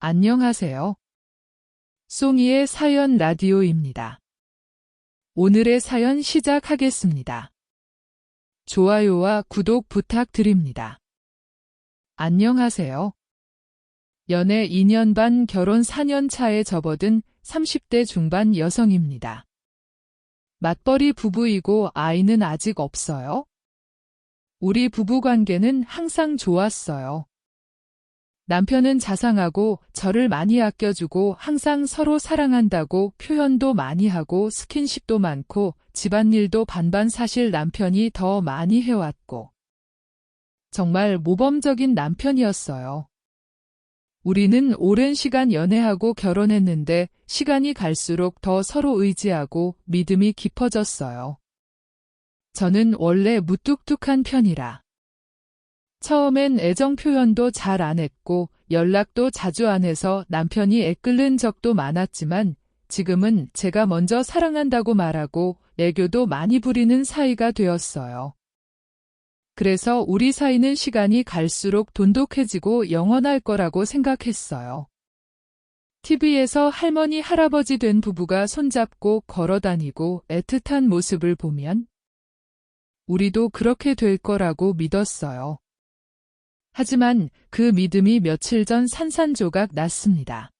안녕하세요. 송이의 사연 라디오입니다. 오늘의 사연 시작하겠습니다. 좋아요와 구독 부탁드립니다. 안녕하세요. 연애 2년 반 결혼 4년 차에 접어든 30대 중반 여성입니다. 맞벌이 부부이고 아이는 아직 없어요. 우리 부부 관계는 항상 좋았어요. 남편은 자상하고 저를 많이 아껴주고 항상 서로 사랑한다고 표현도 많이 하고 스킨십도 많고 집안일도 반반 사실 남편이 더 많이 해왔고 정말 모범적인 남편이었어요. 우리는 오랜 시간 연애하고 결혼했는데 시간이 갈수록 더 서로 의지하고 믿음이 깊어졌어요. 저는 원래 무뚝뚝한 편이라 처음엔 애정 표현도 잘 안 했고 연락도 자주 안 해서 남편이 애끓는 적도 많았지만 지금은 제가 먼저 사랑한다고 말하고 애교도 많이 부리는 사이가 되었어요. 그래서 우리 사이는 시간이 갈수록 돈독해지고 영원할 거라고 생각했어요. TV에서 할머니, 할아버지 된 부부가 손잡고 걸어다니고 애틋한 모습을 보면 우리도 그렇게 될 거라고 믿었어요. 하지만 그 믿음이 며칠 전 산산조각 났습니다.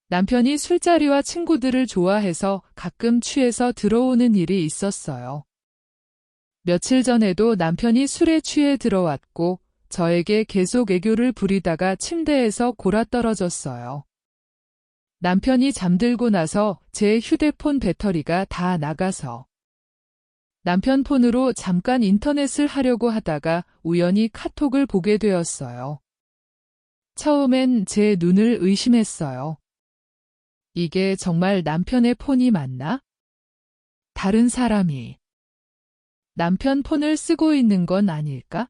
남편이 술자리와 친구들을 좋아해서 가끔 취해서 들어오는 일이 있었어요. 며칠 전에도 남편이 술에 취해 들어왔고 저에게 계속 애교를 부리다가 침대에서 골아떨어졌어요. 남편이 잠들고 나서 제 휴대폰 배터리가 다 나가서 남편 폰으로 잠깐 인터넷을 하려고 하다가 우연히 카톡을 보게 되었어요. 처음엔 제 눈을 의심했어요. 이게 정말 남편의 폰이 맞나? 다른 사람이 남편 폰을 쓰고 있는 건 아닐까?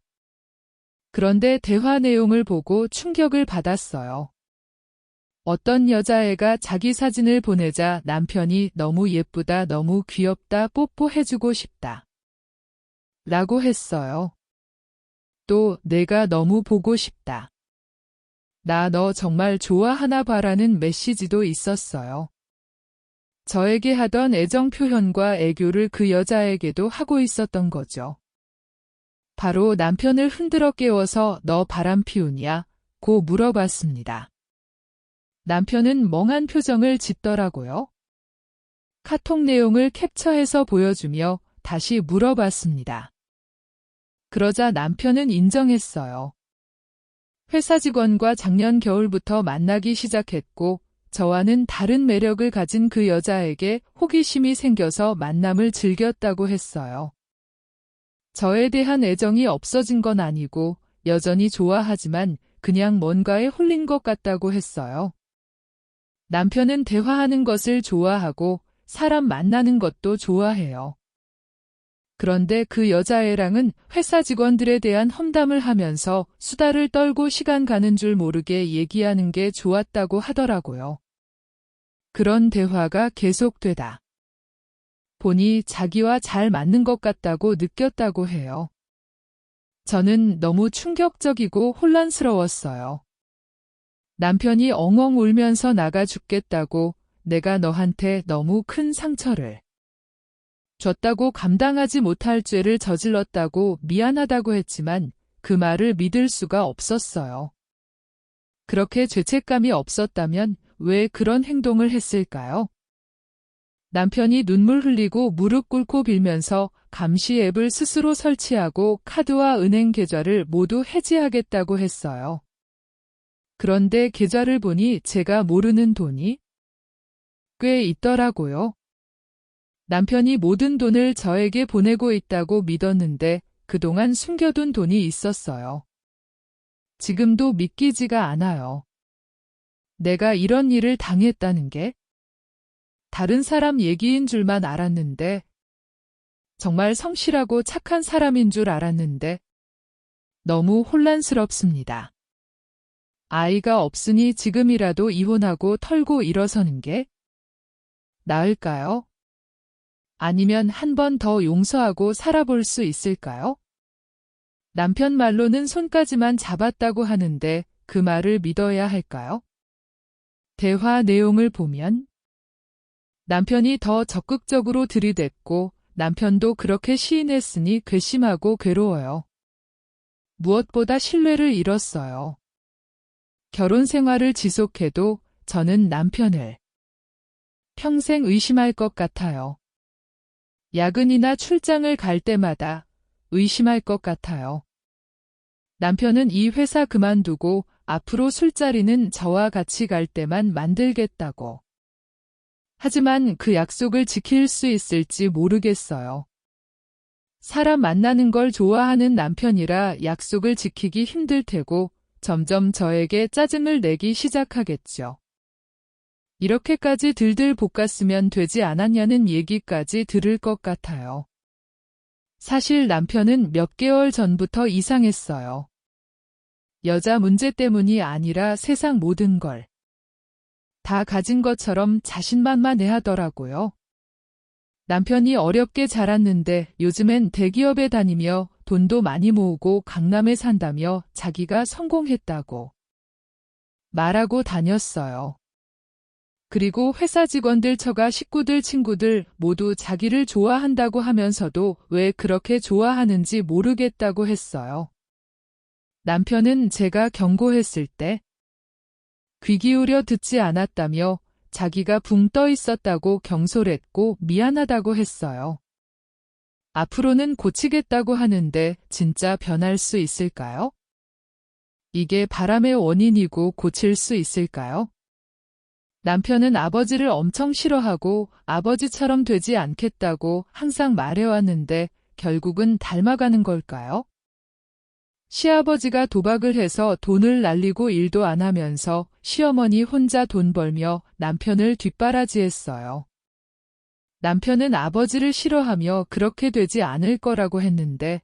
그런데 대화 내용을 보고 충격을 받았어요. 어떤 여자애가 자기 사진을 보내자 남편이 너무 예쁘다, 너무 귀엽다, 뽀뽀해주고 싶다 라고 했어요. 또 내가 너무 보고 싶다. 나 너 정말 좋아하나 봐라는 메시지도 있었어요. 저에게 하던 애정 표현과 애교를 그 여자에게도 하고 있었던 거죠. 바로 남편을 흔들어 깨워서 너 바람 피우냐? 고 물어봤습니다. 남편은 멍한 표정을 짓더라고요. 카톡 내용을 캡처해서 보여주며 다시 물어봤습니다. 그러자 남편은 인정했어요. 회사 직원과 작년 겨울부터 만나기 시작했고 저와는 다른 매력을 가진 그 여자에게 호기심이 생겨서 만남을 즐겼다고 했어요. 저에 대한 애정이 없어진 건 아니고 여전히 좋아하지만 그냥 뭔가에 홀린 것 같다고 했어요. 남편은 대화하는 것을 좋아하고 사람 만나는 것도 좋아해요. 그런데 그 여자애랑은 회사 직원들에 대한 험담을 하면서 수다를 떨고 시간 가는 줄 모르게 얘기하는 게 좋았다고 하더라고요. 그런 대화가 계속되다 보니 자기와 잘 맞는 것 같다고 느꼈다고 해요. 저는 너무 충격적이고 혼란스러웠어요. 남편이 엉엉 울면서 나가 죽겠다고 내가 너한테 너무 큰 상처를 줬다고 감당하지 못할 죄를 저질렀다고 미안하다고 했지만 그 말을 믿을 수가 없었어요. 그렇게 죄책감이 없었다면 왜 그런 행동을 했을까요? 남편이 눈물 흘리고 무릎 꿇고 빌면서 감시 앱을 스스로 설치하고 카드와 은행 계좌를 모두 해지하겠다고 했어요. 그런데 계좌를 보니 제가 모르는 돈이 꽤 있더라고요. 남편이 모든 돈을 저에게 보내고 있다고 믿었는데 그동안 숨겨둔 돈이 있었어요. 지금도 믿기지가 않아요. 내가 이런 일을 당했다는 게 다른 사람 얘기인 줄만 알았는데 정말 성실하고 착한 사람인 줄 알았는데 너무 혼란스럽습니다. 아이가 없으니 지금이라도 이혼하고 털고 일어서는 게 나을까요? 아니면 한 번 더 용서하고 살아볼 수 있을까요? 남편 말로는 손까지만 잡았다고 하는데 그 말을 믿어야 할까요? 대화 내용을 보면 남편이 더 적극적으로 들이댔고 남편도 그렇게 시인했으니 괘씸하고 괴로워요. 무엇보다 신뢰를 잃었어요. 결혼 생활을 지속해도 저는 남편을 평생 의심할 것 같아요. 야근이나 출장을 갈 때마다 의심할 것 같아요. 남편은 이 회사 그만두고 앞으로 술자리는 저와 같이 갈 때만 만들겠다고. 하지만 그 약속을 지킬 수 있을지 모르겠어요. 사람 만나는 걸 좋아하는 남편이라 약속을 지키기 힘들 테고 점점 저에게 짜증을 내기 시작하겠죠. 이렇게까지 들들 볶았으면 되지 않았냐는 얘기까지 들을 것 같아요. 사실 남편은 몇 개월 전부터 이상했어요. 여자 문제 때문이 아니라 세상 모든 걸 다 가진 것처럼 자신만만해 하더라고요. 남편이 어렵게 자랐는데 요즘엔 대기업에 다니며 돈도 많이 모으고 강남에 산다며 자기가 성공했다고 말하고 다녔어요. 그리고 회사 직원들, 처가 식구들, 친구들 모두 자기를 좋아한다고 하면서도 왜 그렇게 좋아하는지 모르겠다고 했어요. 남편은 제가 경고했을 때 귀 기울여 듣지 않았다며 자기가 붕 떠 있었다고 경솔했고 미안하다고 했어요. 앞으로는 고치겠다고 하는데 진짜 변할 수 있을까요? 이게 바람의 원인이고 고칠 수 있을까요? 남편은 아버지를 엄청 싫어하고 아버지처럼 되지 않겠다고 항상 말해왔는데 결국은 닮아가는 걸까요? 시아버지가 도박을 해서 돈을 날리고 일도 안 하면서 시어머니 혼자 돈 벌며 남편을 뒷바라지했어요. 남편은 아버지를 싫어하며 그렇게 되지 않을 거라고 했는데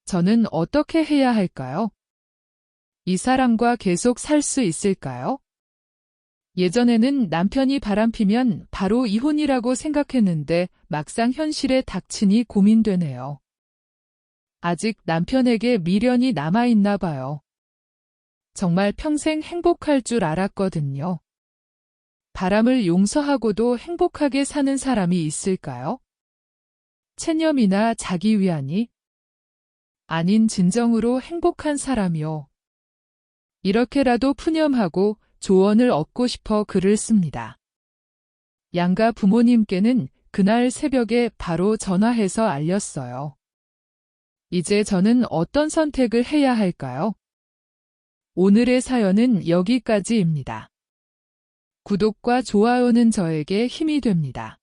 저는 어떻게 해야 할까요? 이 사람과 계속 살 수 있을까요? 예전에는 남편이 바람피면 바로 이혼이라고 생각했는데 막상 현실에 닥치니 고민되네요. 아직 남편에게 미련이 남아있나 봐요. 정말 평생 행복할 줄 알았거든요. 바람을 용서하고도 행복하게 사는 사람이 있을까요? 체념이나 자기 위안이 아닌 진정으로 행복한 사람이요. 이렇게라도 푸념하고 조언을 얻고 싶어 글을 씁니다. 양가 부모님께는 그날 새벽에 바로 전화해서 알렸어요. 이제 저는 어떤 선택을 해야 할까요? 오늘의 사연은 여기까지입니다. 구독과 좋아요는 저에게 힘이 됩니다.